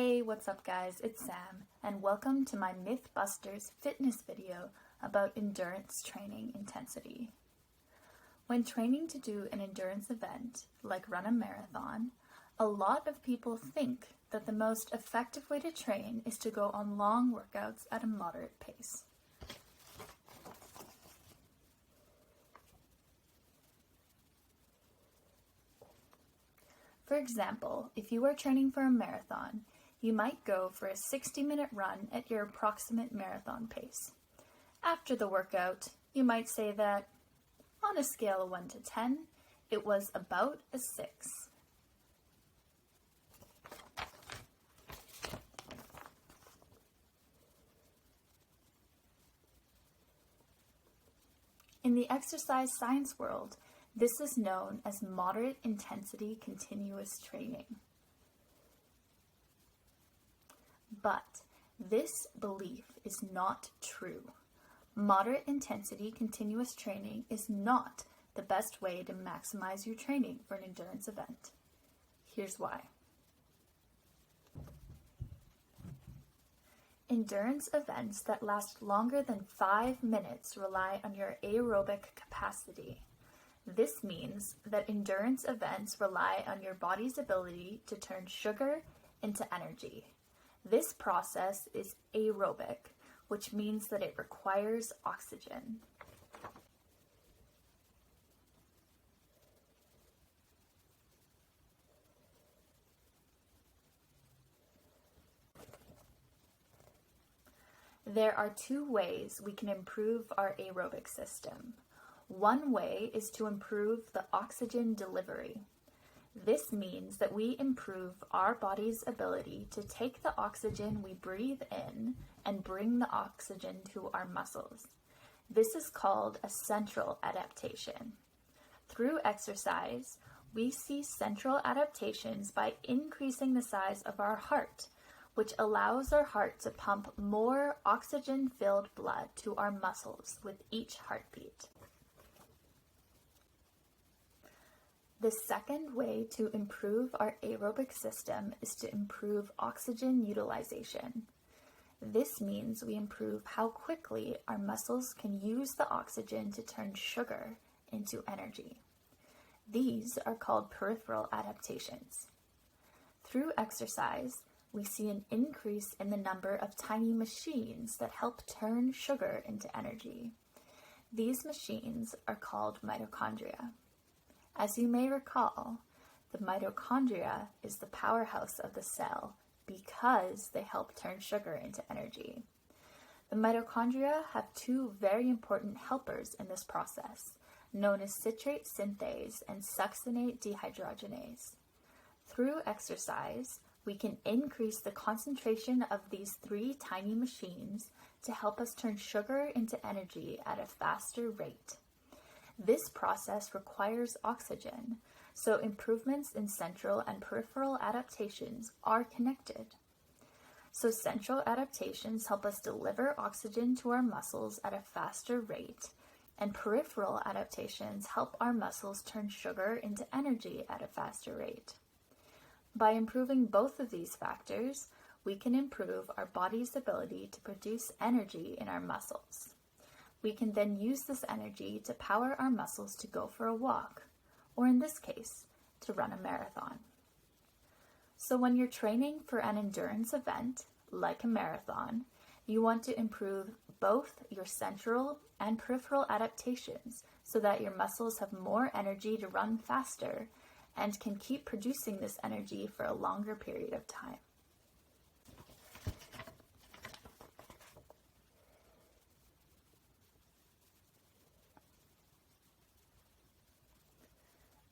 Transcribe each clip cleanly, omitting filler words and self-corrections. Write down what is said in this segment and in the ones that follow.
Hey, what's up guys? It's Sam, and welcome to my Mythbusters fitness video about endurance training intensity. When training to do an endurance event, like run a marathon, a lot of people think that the most effective way to train is to go on long workouts at a moderate pace. For example, if you are training for a marathon, you might go for a 60-minute run at your approximate marathon pace. After the workout, you might say that, on a scale of 1 to 10, it was about a 6. In the exercise science world, this is known as moderate intensity continuous training. But this belief is not true. Moderate intensity continuous training is not the best way to maximize your training for an endurance event. Here's why. Endurance events that last longer than 5 minutes rely on your aerobic capacity. This means that endurance events rely on your body's ability to turn sugar into energy. This process is aerobic, which means that it requires oxygen. There are 2 ways we can improve our aerobic system. One way is to improve the oxygen delivery. This means that we improve our body's ability to take the oxygen we breathe in and bring the oxygen to our muscles. This is called a central adaptation. Through exercise, we see central adaptations by increasing the size of our heart, which allows our heart to pump more oxygen-filled blood to our muscles with each heartbeat. The second way to improve our aerobic system is to improve oxygen utilization. This means we improve how quickly our muscles can use the oxygen to turn sugar into energy. These are called peripheral adaptations. Through exercise, we see an increase in the number of tiny machines that help turn sugar into energy. These machines are called mitochondria. As you may recall, the mitochondria is the powerhouse of the cell because they help turn sugar into energy. The mitochondria have 2 very important helpers in this process, known as citrate synthase and succinate dehydrogenase. Through exercise, we can increase the concentration of these 3 tiny machines to help us turn sugar into energy at a faster rate. This process requires oxygen, so improvements in central and peripheral adaptations are connected. So central adaptations help us deliver oxygen to our muscles at a faster rate, and peripheral adaptations help our muscles turn sugar into energy at a faster rate. By improving both of these factors, we can improve our body's ability to produce energy in our muscles. We can then use this energy to power our muscles to go for a walk, or in this case, to run a marathon. So when you're training for an endurance event, like a marathon, you want to improve both your central and peripheral adaptations so that your muscles have more energy to run faster and can keep producing this energy for a longer period of time.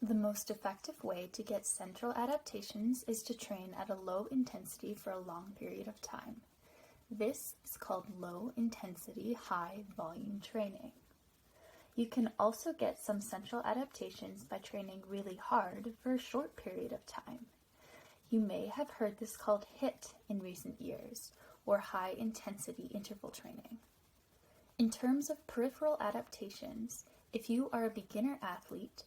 The most effective way to get central adaptations is to train at a low intensity for a long period of time. This is called low intensity, high volume training. You can also get some central adaptations by training really hard for a short period of time. You may have heard this called HIIT in recent years, or high intensity interval training. In terms of peripheral adaptations, if you are a beginner athlete,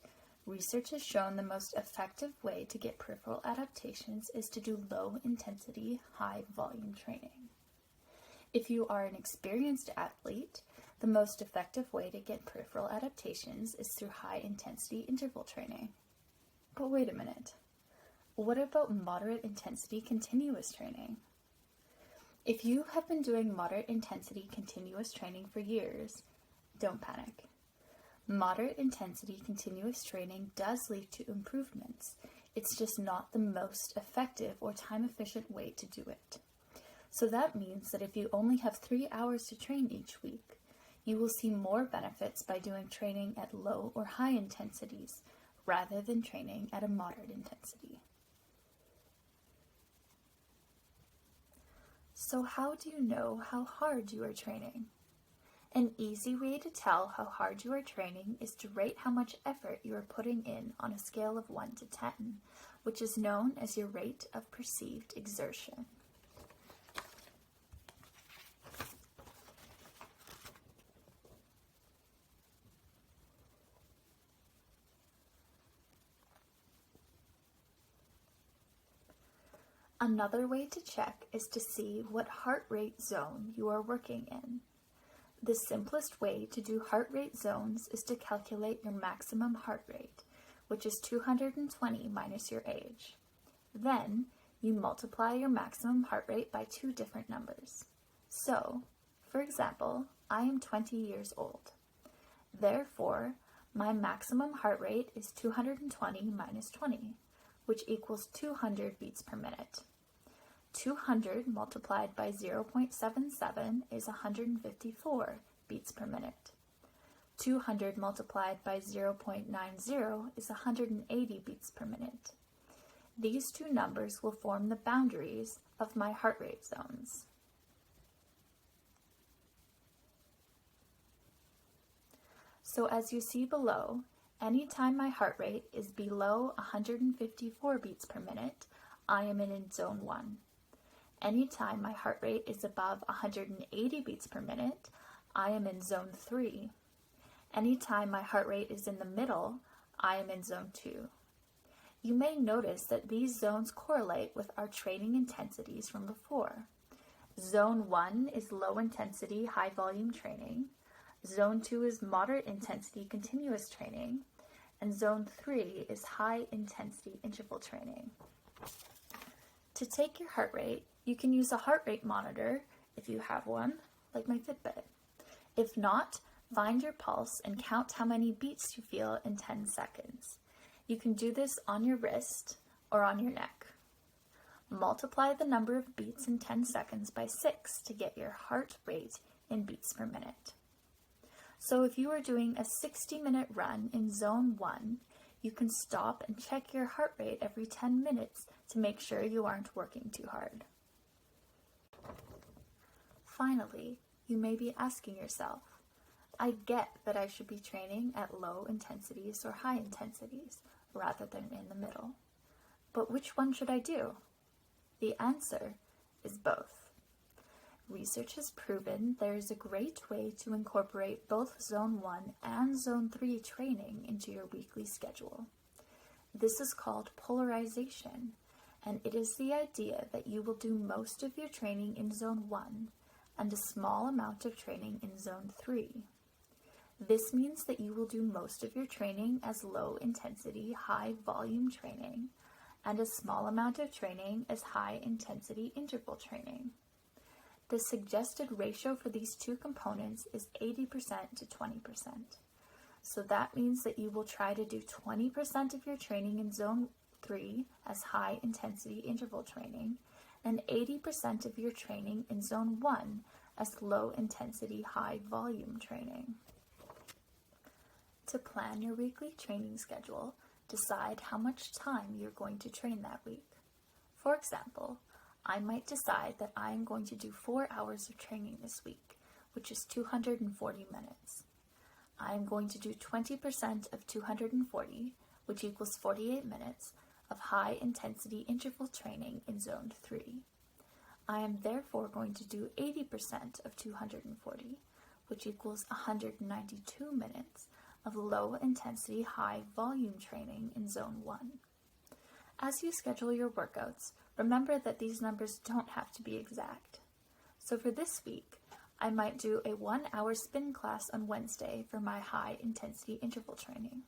Research has shown the most effective way to get peripheral adaptations is to do low-intensity, high-volume training. If you are an experienced athlete, the most effective way to get peripheral adaptations is through high-intensity interval training. But wait a minute. What about moderate intensity continuous training? If you have been doing moderate intensity continuous training for years, don't panic. Moderate intensity continuous training does lead to improvements. It's just not the most effective or time-efficient way to do it. So that means that if you only have 3 hours to train each week, you will see more benefits by doing training at low or high intensities rather than training at a moderate intensity. So how do you know how hard you are training? An easy way to tell how hard you are training is to rate how much effort you are putting in on a scale of 1 to 10, which is known as your rate of perceived exertion. Another way to check is to see what heart rate zone you are working in. The simplest way to do heart rate zones is to calculate your maximum heart rate, which is 220 minus your age. Then, you multiply your maximum heart rate by 2 different numbers. So, for example, I am 20 years old. Therefore, my maximum heart rate is 220 minus 20, which equals 200 beats per minute. 200 multiplied by 0.77 is 154 beats per minute. 200 multiplied by 0.90 is 180 beats per minute. These two numbers will form the boundaries of my heart rate zones. So as you see below, anytime my heart rate is below 154 beats per minute, I am in zone 1. Anytime my heart rate is above 180 beats per minute, I am in zone 3. Anytime my heart rate is in the middle, I am in zone 2. You may notice that these zones correlate with our training intensities from before. Zone 1 is low intensity, high volume training. Zone 2 is moderate intensity, continuous training. And zone 3 is high intensity interval training. To take your heart rate, you can use a heart rate monitor, if you have one, like my Fitbit. If not, find your pulse and count how many beats you feel in 10 seconds. You can do this on your wrist or on your neck. Multiply the number of beats in 10 seconds by 6 to get your heart rate in beats per minute. So if you are doing a 60-minute run in zone 1, you can stop and check your heart rate every 10 minutes to make sure you aren't working too hard. Finally, you may be asking yourself, I get that I should be training at low intensities or high intensities rather than in the middle. But which one should I do? The answer is both. Research has proven there is a great way to incorporate both Zone 1 and Zone 3 training into your weekly schedule. This is called polarization, and it is the idea that you will do most of your training in Zone 1 and a small amount of training in Zone 3. This means that you will do most of your training as low intensity, high volume training, and a small amount of training as high intensity interval training. The suggested ratio for these two components is 80% to 20%. So that means that you will try to do 20% of your training in Zone 3 as high intensity interval training, and 80% of your training in Zone 1 as low intensity, high volume training. To plan your weekly training schedule, decide how much time you're going to train that week. For example, I might decide that I am going to do 4 hours of training this week, which is 240 minutes. I am going to do 20% of 240, which equals 48 minutes, of high intensity interval training in Zone 3. I am therefore going to do 80% of 240, which equals 192 minutes, of low intensity, high volume training in Zone 1. As you schedule your workouts, remember that these numbers don't have to be exact. So for this week, I might do a 1-hour spin class on Wednesday for my high intensity interval training.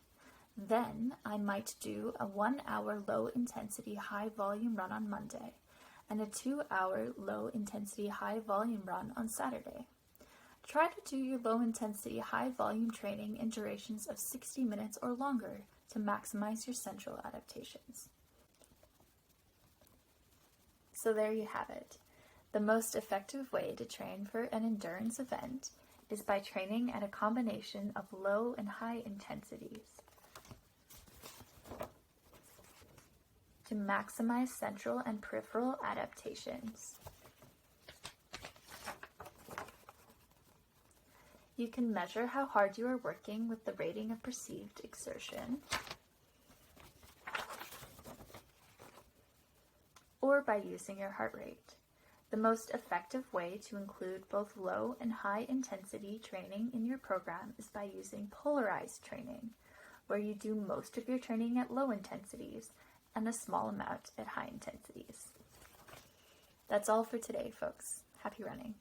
Then I might do a 1-hour low intensity, high volume run on Monday and a 2-hour low intensity, high volume run on Saturday. Try to do your low intensity, high volume training in durations of 60 minutes or longer to maximize your central adaptations. So there you have it. The most effective way to train for an endurance event is by training at a combination of low and high intensities to maximize central and peripheral adaptations. You can measure how hard you are working with the rating of perceived exertion, or by using your heart rate. The most effective way to include both low and high intensity training in your program is by using polarized training, where you do most of your training at low intensities and a small amount at high intensities. That's all for today, folks. Happy running.